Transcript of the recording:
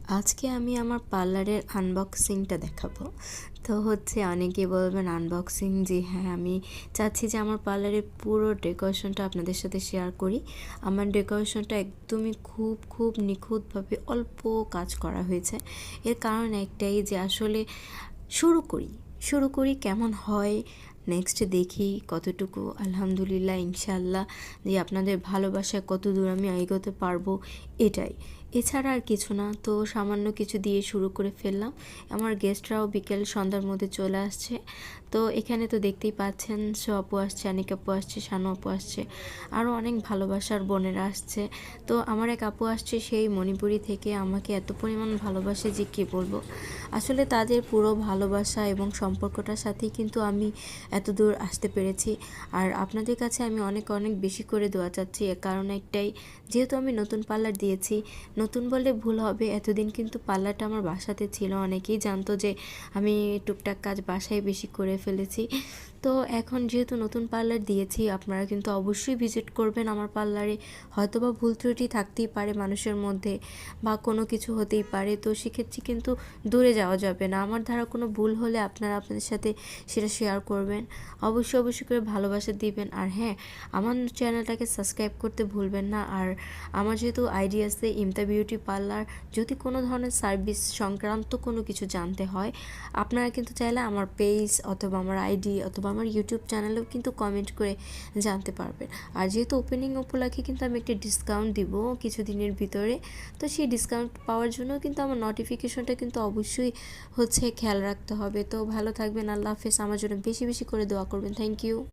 আজকে আমি আমার পার্লারের আনবক্সিংটা দেখাবো। তো অনেকে বলবেন আনবক্সিং, যে হ্যাঁ, আমি চাচ্ছি যে আমার পার্লারের পুরো ডেকোরেশনটা আপনাদের সাথে শেয়ার করি। আমার ডেকোরেশনটা একদমই খুব নিখুঁতভাবে অল্প কাজ করা হয়েছে। এর কারণ একটাই, যে আসলে শুরু করি কেমন হয়, নেক্সট দেখি কতটুকু, আলহামদুলিল্লাহ ইনশাল্লাহ, যে আপনাদের ভালোবাসায় কত দূর আমি এগোতে পারবো, এটাই। এছাড়া আর কিছু না। তো সামান্য কিছু দিয়ে শুরু করে ফেললাম। আমার গেস্টরাও বিকেল সন্ধ্যার মধ্যে চলে আসছে। তো এখানে তো দেখতেই পাচ্ছেন, আপু আসছে, আনিক আপু আসছে, শানু আপু আসছে, আরও অনেক ভালোবাসার বোনেরা আসছে। তো আমার এক আপু আসছে সেই মণিপুরি থেকে, আমাকে এত পরিমাণ ভালোবাসে যে কী বলবো। আসলে তাদের পুরো ভালোবাসা এবং সম্পর্কটার সাথেই কিন্তু আমি এত দূর আসতে পেরেছি। আর আপনাদের কাছে আমি অনেক বেশি করে দোয়া চাচ্ছি। এর কারণ একটাই, যেহেতু আমি নতুন পার্লার দিয়েছি, নতুন বললে ভুল হবে, এতদিন কিন্তু পার্লারটা আমার বাসাতে ছিল। অনেকেই জানতো যে আমি টুকটাক কাজ বাসায় বেশি করে ফেলেছি। তো এখন যেহেতু নতুন পার্লার দিয়েছি, আপনারা কিন্তু অবশ্যই ভিজিট করবেন আমার পার্লারে। হয়তোবা ভুল ত্রুটি থাকতেই পারে মানুষের মধ্যে, বা কোনো কিছু হতেই পারে। তো সেক্ষেত্রে কিন্তু দূরে যাওয়া যাবে না। আমার দ্বারা কোনো ভুল হলে আপনারা আপনাদের সাথে সেটা শেয়ার করবেন। অবশ্যই করে ভালোবাসা দিবেন। আর হ্যাঁ, আমার চ্যানেলটাকে সাবস্ক্রাইব করতে ভুলবেন না। আর আমার যেহেতু আইডি আছে ইমতা বিউটি পার্লার, যদি কোনো ধরনের সার্ভিস সংক্রান্ত কোনো কিছু জানতে হয়, আপনারা কিন্তু চাইলে আমার পেজ অথবা আমার আইডি অথবা আমার ইউটিউব চ্যানেলেও কিন্তু কমেন্ট করে জানতে পারবেন। আর যেহেতু ওপেনিং উপলক্ষে কিন্তু আমি একটা ডিসকাউন্ট দিব কিছুদিনের ভিতরে। তো সেই ডিসকাউন্ট পাওয়ার জন্য কিন্তু আমার নোটিফিকেশনটা কিন্তু অবশ্যই খেয়াল রাখতে হবে। তো ভালো থাকবেন, আল্লাহ হাফেজ। আমার জন্য বেশি করে দোয়া করবেন। Thank you.